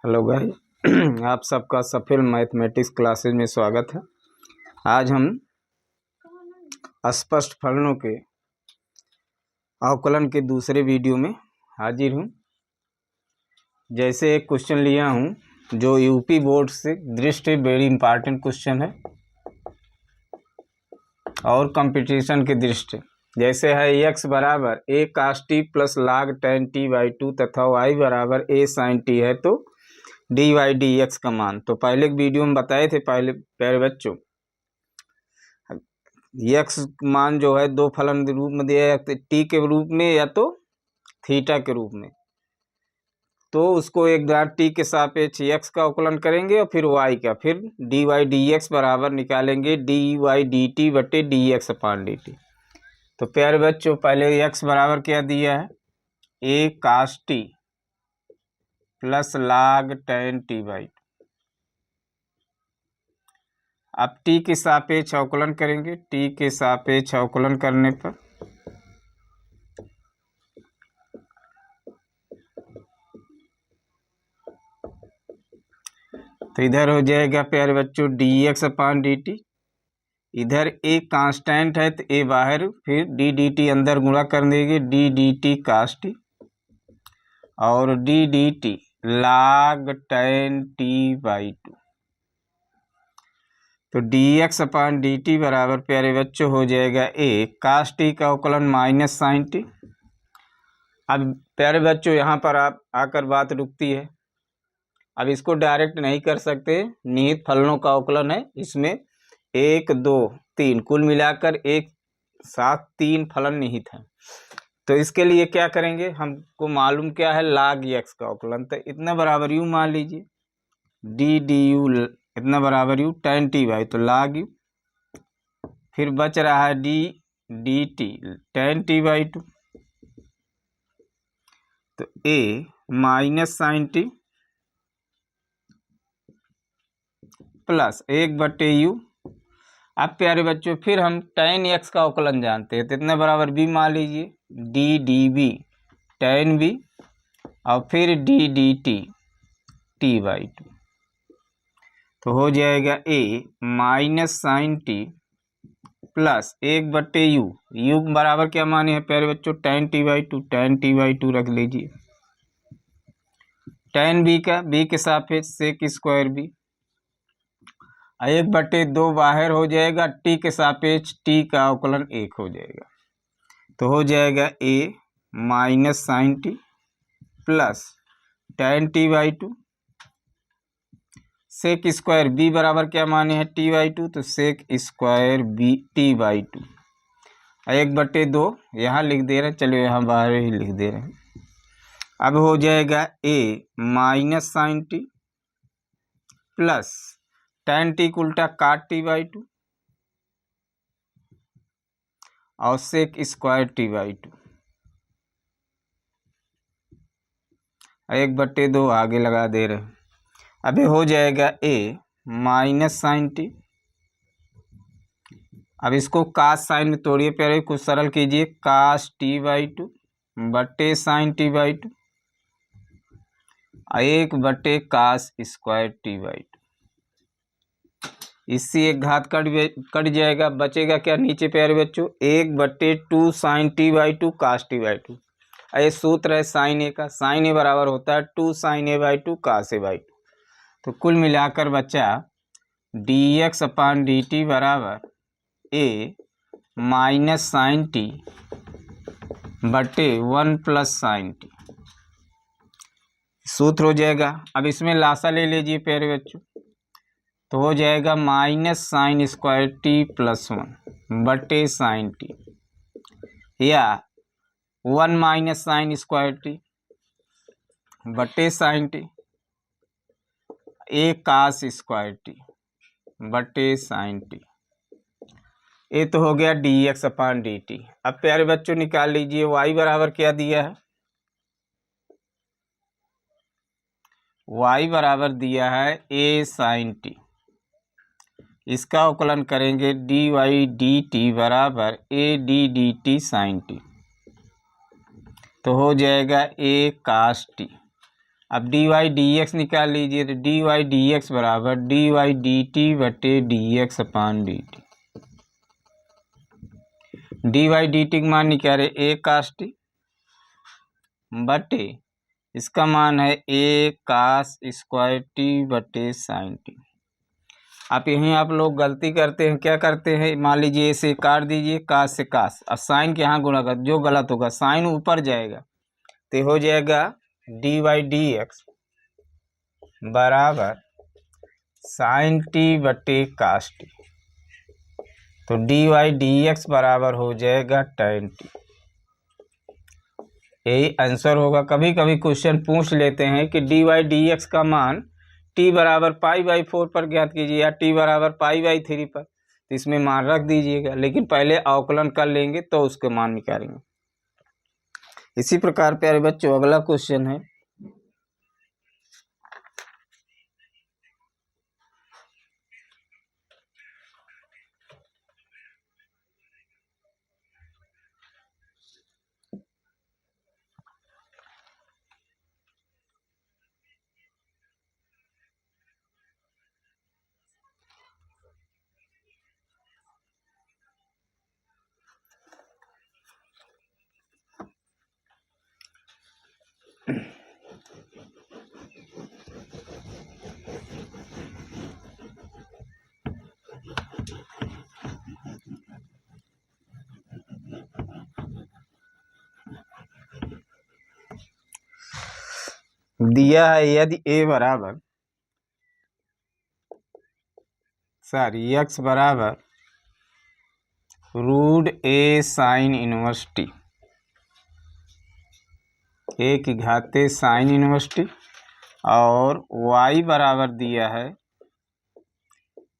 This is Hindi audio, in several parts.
हेलो गाइस आप सबका सफल मैथमेटिक्स क्लासेज में स्वागत है। आज हम अस्पष्ट फलनों के अवकलन के दूसरे वीडियो में हाजिर हूँ। जैसे एक क्वेश्चन लिया हूँ जो यूपी बोर्ड से दृष्टि वेरी इंपॉर्टेंट क्वेश्चन है और कंपटीशन की दृष्टि जैसे है x बराबर a cos t plus log tan t by 2 तथा y बराबर a sin t है तो डी वाई डी एक्स का मान। तो पहले वीडियो में बताए थे प्यारे बच्चों, एक्स मान जो है दो फलन के रूप में दिया है, टी के रूप में या तो थीटा के रूप में। तो उसको एक बार टी के सापेक्ष एक्स का अवकलन करेंगे और फिर वाई का, फिर डी वाई डी एक्स बराबर निकालेंगे डी वाई डी टी बटे D x upon D T. तो प्यारे बच्चों पहले एक्स बराबर क्या दिया है, A cos T plus log tan t by 2। अब टी के सापेक्ष अवकलन करेंगे, टी के सापेक्ष अवकलन करने पर तो इधर हो जाएगा प्यारे बच्चों D x upon D T. इधर ए कांस्टेंट है तो ए बाहर, फिर डी डी टी अंदर गुणा कर देंगे डी डी टी कास टी और D D T log tan t by 2। तो D x upon D T बराबर प्यारे बच्चों हो जाएगा ए कास टी का अवकलन माइनस साइन टी। अब प्यारे बच्चों यहाँ पर आप आकर बात रुकती है। अब इसको डायरेक्ट नहीं कर सकते, निहित फलनों का अवकलन है, इसमें 1 2 3 कुल मिलाकर एक साथ 3 फलन निहित हैं। तो इसके लिए क्या करेंगे, हमको मालूम क्या है log x का अवकलन। तो इतना बराबर यू मान लीजिए डी डी यू इतना बराबर यू tan t बाई, तो log यू, फिर बच रहा है d D t tan t by 2, तो a minus sine t plus 1/u। अब प्यारे बच्चों फिर हम tan x का अवकलन जानते हैं, तो इतना बराबर b मान लीजिए d d b tan b और फिर d D t t by 2। तो हो जाएगा a minus sine t plus 1/u, u बराबर क्या माने हैं प्यारे बच्चों tan t by 2, tan t by 2 रख लीजिए, tan b का b के सापेक्ष सेक स्क्वायर b, 1/2 बाहर हो जाएगा, टी के सापेक्ष टी का अवकलन 1 हो जाएगा। तो हो जाएगा a minus sine t plus tan t by 2 sec square b बराबर क्या माने हैं t बाई 2, तो sec square b t by 2, 1/2 यहाँ लिख दे रहे हैं, चलिए यहाँ बाहर ही लिख दे रहे हैं। अब हो जाएगा a minus sine t plus tan t उल्टा काट टी बाई 2 और सेक स्क्वायर टी बाई 2, 1/2 आगे लगा दे रहे हैं। अभी हो जाएगा a माइनस साइन टी, अब इसको कास साइन में तोड़िए प्यारे, कुछ सरल कीजिए, कास टी बाई 2 बटे sine t by 2, 1/2 cos square t by 2। इससे एक घात कट जाएगा, बचेगा क्या नीचे प्यारे बच्चों 1/2 sine t by 2 cos t by 2। ये सूत्र है साइन ए का, साइन ए बराबर होता है 2 sine a by 2 cos a by 2। तो कुल मिलाकर बच्चा d x upon D T बराबर ए माइनस साइन टी बटे 1 प्लस साइन टी सूत्र हो जाएगा। अब इसमें लासा ले लीजिए प्यारे बच्चों, तो हो जाएगा minus sine square T plus 1 बटे साइन टी, या 1 माइनस साइन स्क्वायर टी बटे साइन टी, ए कास स्क्वायर टी बटे साइन टी। ये तो हो गया D x upon D T. अब प्यारे बच्चों निकाल लीजिए y बराबर क्या दिया है, y बराबर दिया है a साइन टी, इसका अवकलन करेंगे डी वाई डी टी बराबर a D D T sine T, तो हो जाएगा a कास टी। अब डी वाई डी एक्स निकाल लीजिए, तो डी वाई डी एक्स बराबर डी वाई डी टी बटे D x upon D T. D Y D T का मान निकाले ए कास टी बटे इसका मान है ए कास स्क्वायर टी बटे साइन टी। आप यहीं आप लोग गलती करते हैं, क्या करते हैं, मान लीजिए इसे काट दीजिए, कास से कास, और साइन के यहाँ गुणा कर, जो गलत होगा साइन ऊपर जाएगा तो हो जाएगा डी वाई डी एक्स बराबर साइन टी बटे कास टी। तो डी वाई डी एक्स बराबर हो जाएगा tan टी। यही आंसर होगा। कभी कभी क्वेश्चन पूछ लेते हैं कि डी वाई डी एक्स का मान टी बराबर पाई बाई 4 पर ज्ञात कीजिए या टी बराबर पाई बाई 3 पर, तो इसमें मान रख दीजिएगा, लेकिन पहले अवकलन कर लेंगे तो उसके मान निकालेंगे। इसी प्रकार प्यारे बच्चों अगला क्वेश्चन है, दिया है यदि ए बराबर एक्स बराबर रूट ए साइन इनवर्स टी, ए की घाते साइन इनवर्स टी, और y बराबर दिया है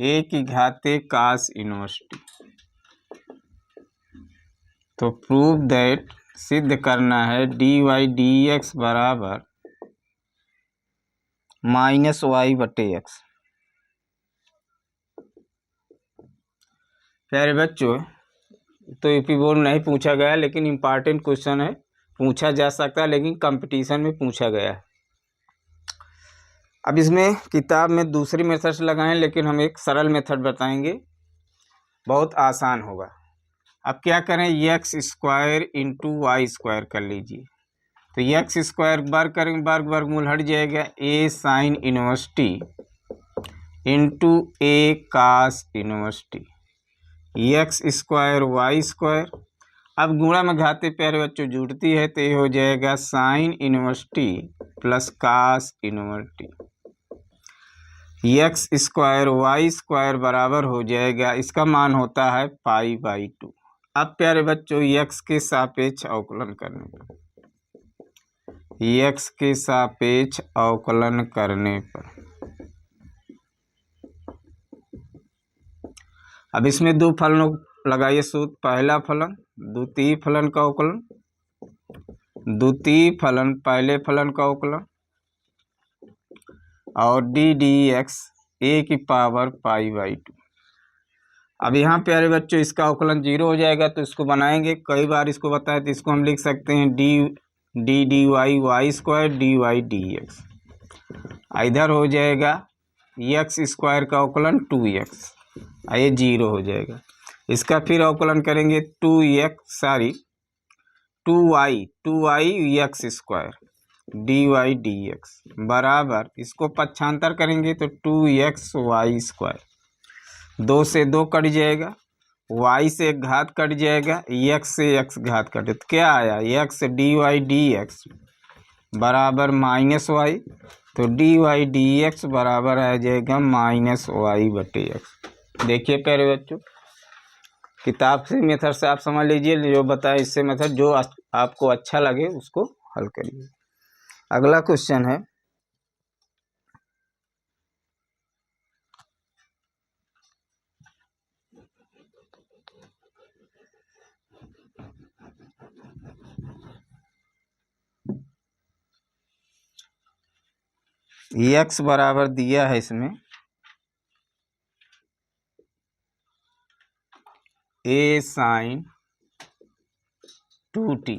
ए की घाते कास इनवर्स टी। तो प्रूव दैट, सिद्ध करना है डी वाई डी एक्स बराबर माइनस वाई बटे एक्स। प्यारे बच्चों तो यूपी बोर्ड नहीं पूछा गया, लेकिन इम्पॉर्टेंट क्वेश्चन है, पूछा जा सकता है, लेकिन कंपटीशन में पूछा गया है। अब इसमें किताब में दूसरी मेथड से लगाएं, लेकिन हम एक सरल मेथड बताएंगे, बहुत आसान होगा। अब क्या करें, x square into y square कर लीजिए। तो एक्स स्क्वायर वर्ग करेंगे, वर्गमूल हट जाएगा, A sine inverse T into A cos inverse T, x square Y square. अब गुणा में घाते प्यारे बच्चों जुड़ती है, तो ये हो जाएगा sine inverse t plus cos inverse T. X square Y square बराबर हो जाएगा, इसका मान होता है पाई बाई 2। अब प्यारे बच्चों एक्स के सापेक्ष अवकलन करने पर, एक्स के सापेक्ष अवकलन करने पर, अब इसमें दो फलनों लगाइए सूत्र। पहला फलन द्वितीय फलन का अवकलन, द्वितीय फलन पहले फलन का अवकलन, और डी डी एक्स ए की पावर पाई बाई 2। अब यहाँ प्यारे बच्चों इसका अवकलन 0 हो जाएगा, तो इसको बनाएंगे, कई बार इसको बताया, तो इसको हम लिख सकते हैं d y y square d Y D x. इधर हो जाएगा एक्स स्क्वायर का अवकलन 2x, ये 0 हो जाएगा। इसका फिर अवकलन करेंगे 2y x square d Y D x बराबर, इसको पक्षांतर करेंगे तो 2x वाई स्क्वायर, 2 से 2 कट जाएगा, y से एक घात कट जाएगा, x से x घात कटे, तो क्या आया, x d Y D x बराबर माइनस वाई। तो डी वाई डी एक्स बराबर आ जाएगा माइनस वाई बटे एक्स। देखिए प्यारे बच्चों, किताब से मेथड से आप समझ लीजिए, जो बताए इससे मेथड जो आपको अच्छा लगे उसको हल करिए। अगला क्वेश्चन है, एक्स बराबर दिया है इसमें ए sign 2t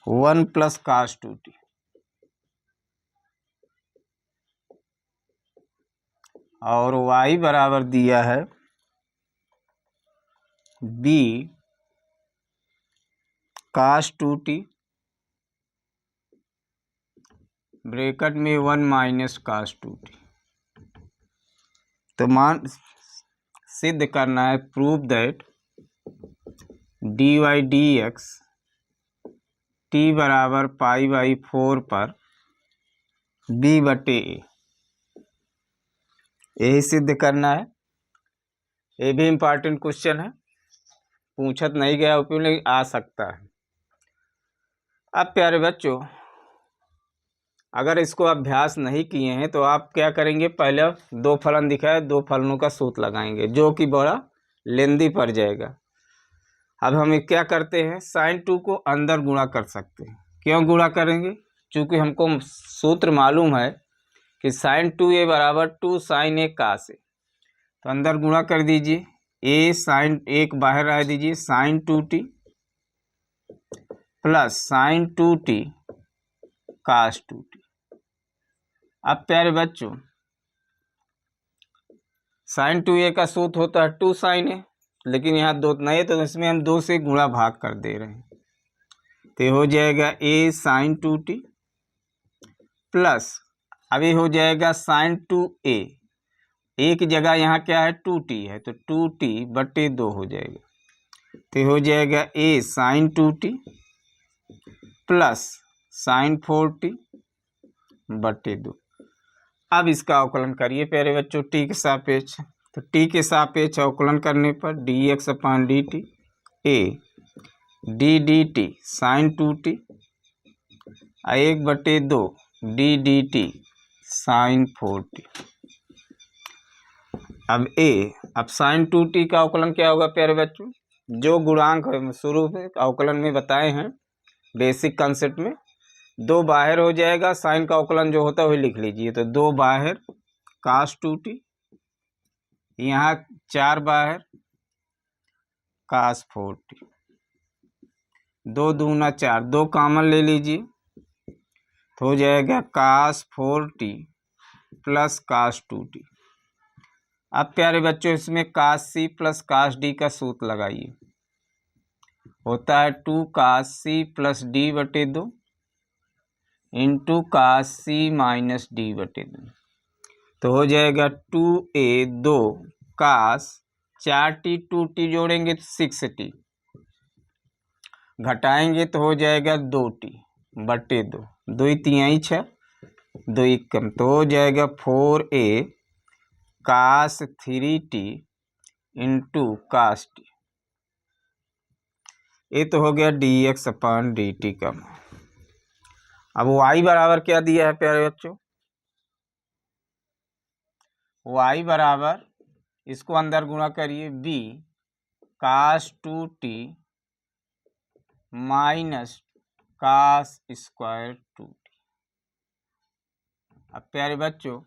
1 plus cos 2t। और y बराबर दिया है b cos 2t ब्रैकेट में 1 माइनस cos 2t। तो मान सिद्ध करना है, prove that dy dx t बराबर π/4 पर b/a, यही सिद्ध करना है। ये भी इम्पॉर्टेंट क्वेश्चन है, पूछत नहीं गया उपयोग लेकिन आ सकता है। अब प्यारे बच्चों, अगर इसको अभ्यास नहीं किए हैं तो आप क्या करेंगे, पहले दो फलन दिखाए, दो फलनों का सूत्र लगाएंगे जो कि बड़ा लेंदी पड़ जाएगा। अब हम क्या करते हैं, sin 2 को अंदर गुणा कर सकते हैं। क्यों गुणा करेंगे, चूँकि हमको सूत्र मालूम है कि sin 2a बराबर 2 sin a cos a। तो अंदर गुणा कर दीजिए, a sin एक बाहर रह दीजिए, sin 2t plus sin 2t cos 2t। अब प्यारे बच्चों, sin 2a का सूत्र होता है 2 sin a, लेकिन यहाँ दो नहीं, तो इसमें हम 2 से गुणा भाग कर दे रहे हैं। तो हो जाएगा a sin 2t प्लस अभी हो जाएगा sin 2a, एक जगह यहाँ क्या है 2t है, तो 2t/2 हो जाएगा। तो हो जाएगा a sin 2t plus sin 4t/2। अब इसका अवकलन करिए प्यारे बच्चों t के सापेक्ष। तो t के सापेक्ष अवकलन करने पर dx/dt a d/dt sin 2t 1/2 d/dt sin 4t। अब sin 2t का अवकलन क्या होगा प्यारे बच्चों, जो गुणांक शुरू में अवकलन में बताए हैं बेसिक कंसेप्ट में, 2 बाहर हो जाएगा, साइन का अवकलन जो होता है वही लिख लीजिए। तो 2 बाहर cos 2t, यहाँ 4 बाहर cos 4t, 2 दूना 4, 2 कॉमन ले लीजिए तो हो जाएगा cos 4t plus cos 2t। अब प्यारे बच्चों इसमें cos c plus cos d का सूत्र लगाइए, होता है 2 cos c plus d/2 into cos c minus d/2। तो हो जाएगा 2a 2 cos 4t 2t जोड़ेंगे तो 6t, घटाएंगे तो हो जाएगा 2t/2, 2 3 6, 2 कम, तो हो जाएगा 4a cos 3t into cos t। ये तो हो गया dx/dt का। अब y बराबर क्या दिया है प्यारे बच्चों, y बराबर, इसको अंदर गुणा करिए, b cos 2t minus cos square 2t। अब प्यारे बच्चों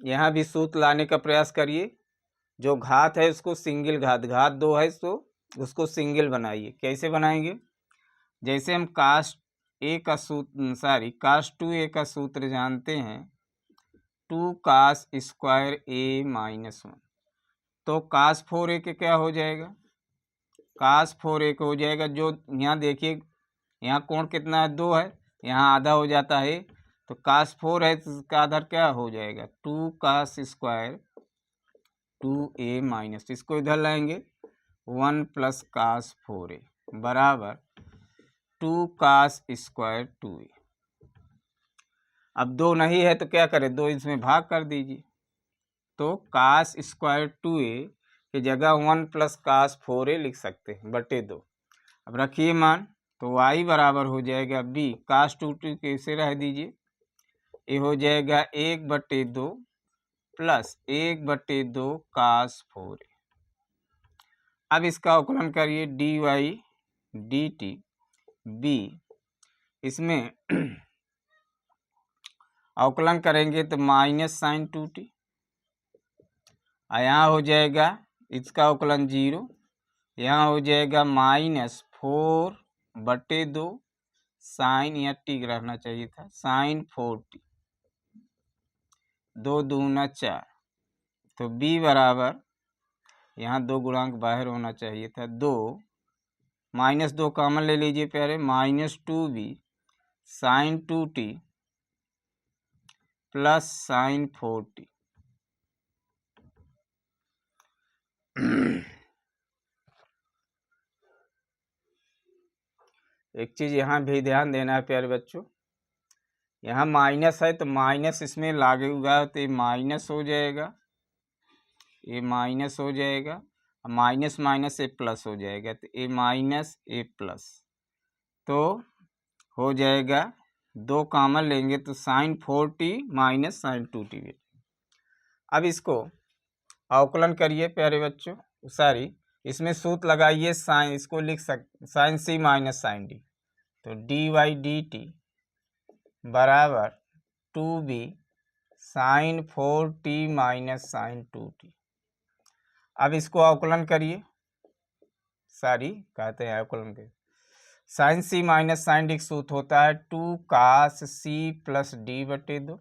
यहाँ भी सूत्र लाने का प्रयास करिए, जो घात है उसको सिंगल घात 2 है तो उसको सिंगल बनाइए। कैसे बनाएंगे, जैसे हम cos 2a का सूत्र जानते हैं 2 cos स्क्वायर a माइनस 1, तो cos 4a के क्या हो जाएगा, cos 4a को हो जाएगा, जो यहाँ देखिए यहाँ कोण कितना है 2 है, यहाँ आधा हो जाता है, तो cos 4 है तो इसका आधा क्या हो जाएगा 2 cos स्क्वायर 2a माइनस, इसको इधर लाएंगे 1 प्लस cos 4a बराबर 2 cos स्क्वायर 2a। अब 2 नहीं है तो क्या करें, 2 इसमें भाग कर दीजिए, तो cos स्क्वायर 2a की जगह 1 प्लस cos 4a लिख सकते हैं /2। अब रखिए मान, तो y बराबर हो जाएगा b cos 2t कैसे रह दीजिए, ये हो जाएगा 1/2 प्लस 1/2 cos 4a। अब इसका अवकलन करिए dy dt b, इसमें अवकलन करेंगे तो माइनस sin 2t, यहाँ हो जाएगा इसका अवकलन 0, यहाँ हो जाएगा -4/2 साइन, या टी रहना चाहिए था, sin 4t 2 दूना 4, तो b बराबर, यहाँ 2 गुणांक बाहर होना चाहिए था, 2 -2 कॉमन ले लीजिए प्यारे, -2b sign 2t plus sign 4t। एक चीज़ यहाँ भी ध्यान देना है प्यारे बच्चों, यहाँ माइनस है तो माइनस इसमें लागेगा तो ये माइनस हो जाएगा, ये माइनस हो जाएगा, माइनस माइनस ए प्लस हो जाएगा, तो ए माइनस ए प्लस, तो हो जाएगा 2 कॉमन लेंगे तो sign 4t minus sign 2t। अब इसको अवकलन करिए प्यारे बच्चों, सॉरी इसमें सूत्र लगाइए, साइन इसको लिख sine c minus sine d, तो dy dt बराबर 2b sign 4t minus sign 2t। अब इसको अवकलन करिए, सॉरी कहते हैं अवकलन के, sine c minus sine d सूत्र होता है 2 कास c प्लस डी बटे 2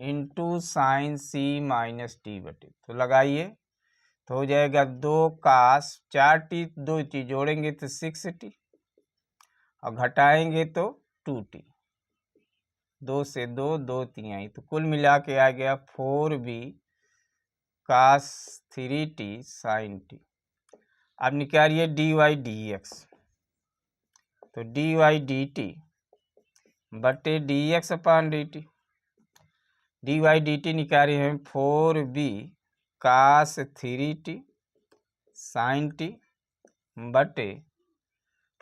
into sine c minus D बटे, तो लगाइए तो हो जाएगा 2 कास 4t, 2t जोड़ेंगे तो 6t और घटाएंगे तो 2t, 2 से 2 2 तिहाई, तो कुल मिला के आ गया 4b कास 3t साइन t। अब निकालिए dy dx, तो dy dt बटे dx अपान dt, dy dt निकाले हैं 4b कास 3t साइन t बटे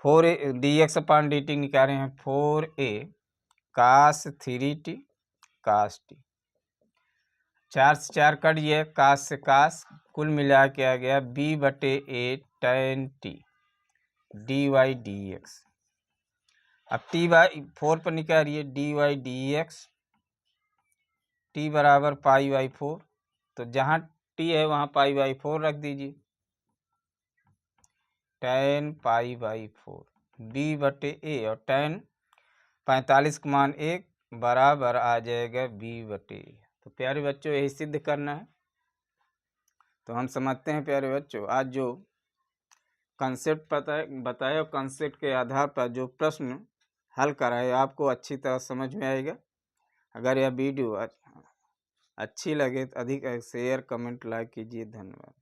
4a dx अपान dt निकाले हैं 4a कास 3t कास t, 4 से 4 कट गया, कास से कास, कुल मिला के आ गया b बटे a tan t dy dx। अब t/4 पर निकालिए dy dx, t बराबर π/4, तो जहाँ t है वहाँ π/4 रख दीजिए, tan π/4 b बटे a, और tan 45 का मान 1 बराबर आ जाएगा b बटे a। तो प्यारे बच्चों यही सिद्ध करना है। तो हम समझते हैं प्यारे बच्चों, आज जो कंसेप्ट बताया और कंसेप्ट के आधार पर जो प्रश्न हल कराए आपको अच्छी तरह समझ में आएगा। अगर यह वीडियो अच्छी लगे तो अधिक शेयर कमेंट लाइक कीजिए। धन्यवाद।